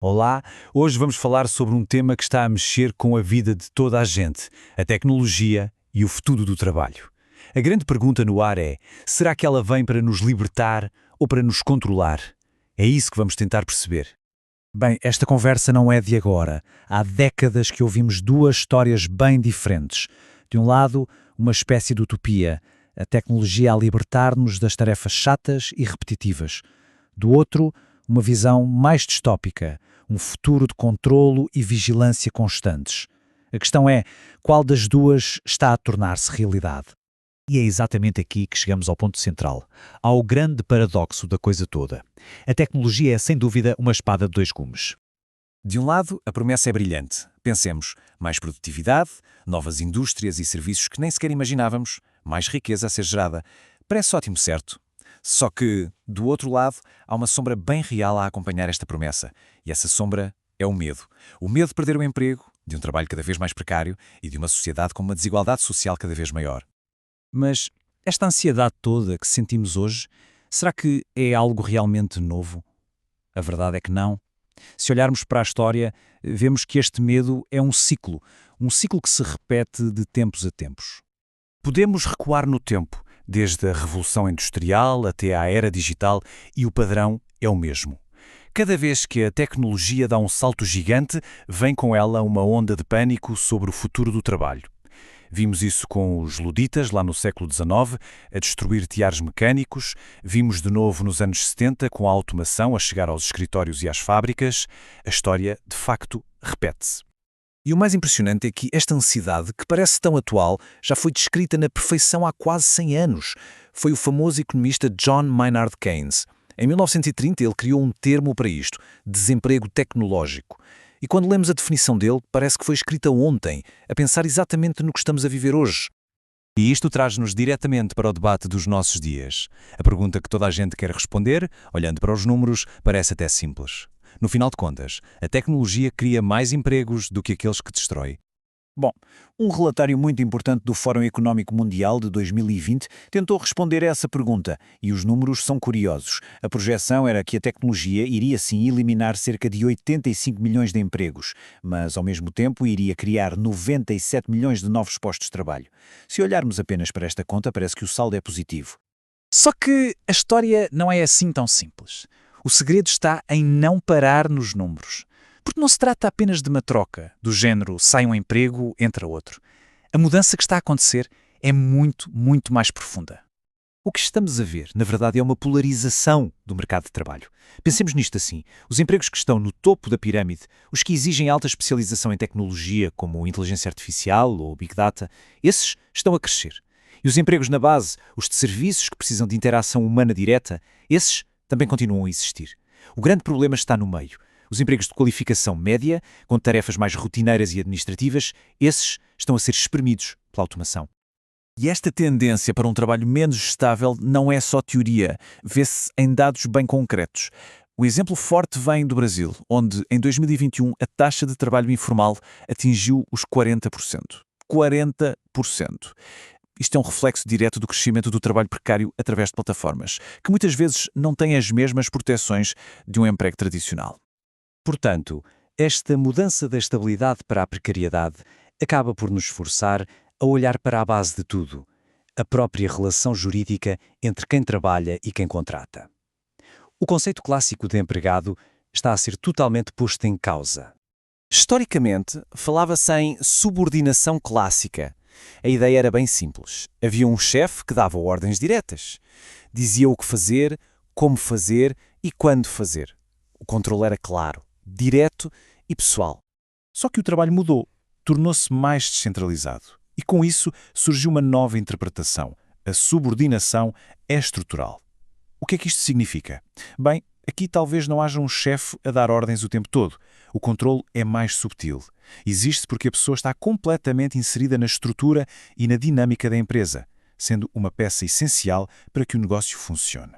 Olá, hoje vamos falar sobre um tema que está a mexer com a vida de toda a gente, a tecnologia e o futuro do trabalho. A grande pergunta no ar é: será que ela vem para nos libertar ou para nos controlar? É isso que vamos tentar perceber. Bem, esta conversa não é de agora. Há décadas que ouvimos duas histórias bem diferentes. De um lado, uma espécie de utopia, a tecnologia a libertar-nos das tarefas chatas e repetitivas. Do outro, uma visão mais distópica, um futuro de controlo e vigilância constantes. A questão é, qual das duas está a tornar-se realidade? E é exatamente aqui que chegamos ao ponto central, ao grande paradoxo da coisa toda. A tecnologia é, sem dúvida, uma espada de dois gumes. De um lado, a promessa é brilhante. Pensemos, mais produtividade, novas indústrias e serviços que nem sequer imaginávamos, mais riqueza a ser gerada. Parece ótimo, certo? Só que, do outro lado, há uma sombra bem real a acompanhar esta promessa. E essa sombra é o medo. O medo de perder o emprego, de um trabalho cada vez mais precário e de uma sociedade com uma desigualdade social cada vez maior. Mas esta ansiedade toda que sentimos hoje, será que é algo realmente novo? A verdade é que não. Se olharmos para a história, vemos que este medo é um ciclo que se repete de tempos a tempos. Podemos recuar no tempo, desde a Revolução Industrial até à Era Digital, e o padrão é o mesmo. Cada vez que a tecnologia dá um salto gigante, vem com ela uma onda de pânico sobre o futuro do trabalho. Vimos isso com os luditas, lá no século XIX, a destruir tiares mecânicos. Vimos de novo nos anos 70, com a automação a chegar aos escritórios e às fábricas. A história, de facto, repete-se. E o mais impressionante é que esta ansiedade, que parece tão atual, já foi descrita na perfeição há quase 100 anos. Foi o famoso economista John Maynard Keynes. Em 1930, ele criou um termo para isto: desemprego tecnológico. E quando lemos a definição dele, parece que foi escrita ontem, a pensar exatamente no que estamos a viver hoje. E isto traz-nos diretamente para o debate dos nossos dias. A pergunta que toda a gente quer responder, olhando para os números, parece até simples. No final de contas, a tecnologia cria mais empregos do que aqueles que destrói. Bom, um relatório muito importante do Fórum Económico Mundial de 2020 tentou responder a essa pergunta, e os números são curiosos. A projeção era que a tecnologia iria sim eliminar cerca de 85 milhões de empregos, mas ao mesmo tempo iria criar 97 milhões de novos postos de trabalho. Se olharmos apenas para esta conta, parece que o saldo é positivo. Só que a história não é assim tão simples. O segredo está em não parar nos números. Porque não se trata apenas de uma troca, do género sai um emprego, entra outro. A mudança que está a acontecer é muito, muito mais profunda. O que estamos a ver, na verdade, é uma polarização do mercado de trabalho. Pensemos nisto assim: os empregos que estão no topo da pirâmide, os que exigem alta especialização em tecnologia, como inteligência artificial ou Big Data, esses estão a crescer. E os empregos na base, os de serviços que precisam de interação humana direta, esses também continuam a existir. O grande problema está no meio. Os empregos de qualificação média, com tarefas mais rotineiras e administrativas, esses estão a ser espremidos pela automação. E esta tendência para um trabalho menos estável não é só teoria, vê-se em dados bem concretos. O exemplo forte vem do Brasil, onde em 2021 a taxa de trabalho informal atingiu os 40%. 40%. Isto é um reflexo direto do crescimento do trabalho precário através de plataformas, que muitas vezes não têm as mesmas proteções de um emprego tradicional. Portanto, esta mudança da estabilidade para a precariedade acaba por nos forçar a olhar para a base de tudo, a própria relação jurídica entre quem trabalha e quem contrata. O conceito clássico de empregado está a ser totalmente posto em causa. Historicamente, falava-se em subordinação clássica. A ideia era bem simples. Havia um chefe que dava ordens diretas. Dizia o que fazer, como fazer e quando fazer. O controle era claro, direto e pessoal. Só que o trabalho mudou, tornou-se mais descentralizado. E com isso surgiu uma nova interpretação. A subordinação é estrutural. O que é que isto significa? Bem, aqui talvez não haja um chefe a dar ordens o tempo todo. O controle é mais subtil. Existe porque a pessoa está completamente inserida na estrutura e na dinâmica da empresa, sendo uma peça essencial para que o negócio funcione.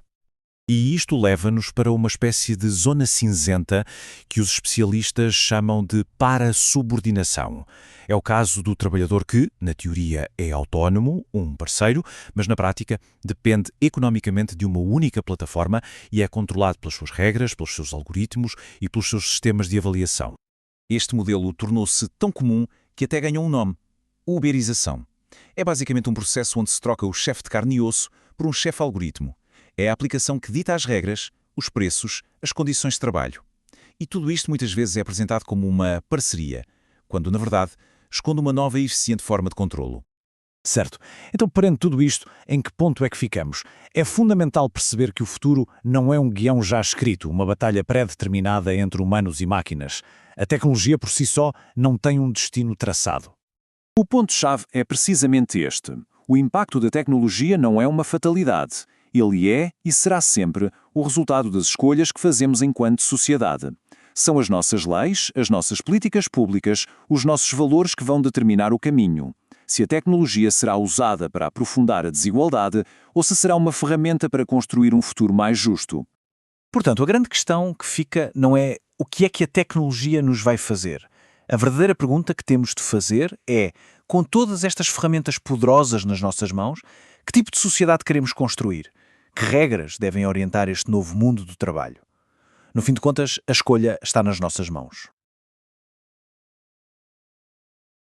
E isto leva-nos para uma espécie de zona cinzenta que os especialistas chamam de parasubordinação. É o caso do trabalhador que, na teoria, é autónomo, um parceiro, mas na prática depende economicamente de uma única plataforma e é controlado pelas suas regras, pelos seus algoritmos e pelos seus sistemas de avaliação. Este modelo tornou-se tão comum que até ganhou um nome: uberização. É basicamente um processo onde se troca o chefe de carne e osso por um chefe algoritmo. É a aplicação que dita as regras, os preços, as condições de trabalho. E tudo isto muitas vezes é apresentado como uma parceria, quando, na verdade, esconde uma nova e eficiente forma de controlo. Certo. Então, perante tudo isto, em que ponto é que ficamos? É fundamental perceber que o futuro não é um guião já escrito, uma batalha pré-determinada entre humanos e máquinas. A tecnologia por si só não tem um destino traçado. O ponto-chave é precisamente este. O impacto da tecnologia não é uma fatalidade. Ele é e será sempre o resultado das escolhas que fazemos enquanto sociedade. São as nossas leis, as nossas políticas públicas, os nossos valores que vão determinar o caminho. Se a tecnologia será usada para aprofundar a desigualdade ou se será uma ferramenta para construir um futuro mais justo. Portanto, a grande questão que fica não é o que é que a tecnologia nos vai fazer. A verdadeira pergunta que temos de fazer é, com todas estas ferramentas poderosas nas nossas mãos, que tipo de sociedade queremos construir? Que regras devem orientar este novo mundo do trabalho? No fim de contas, a escolha está nas nossas mãos.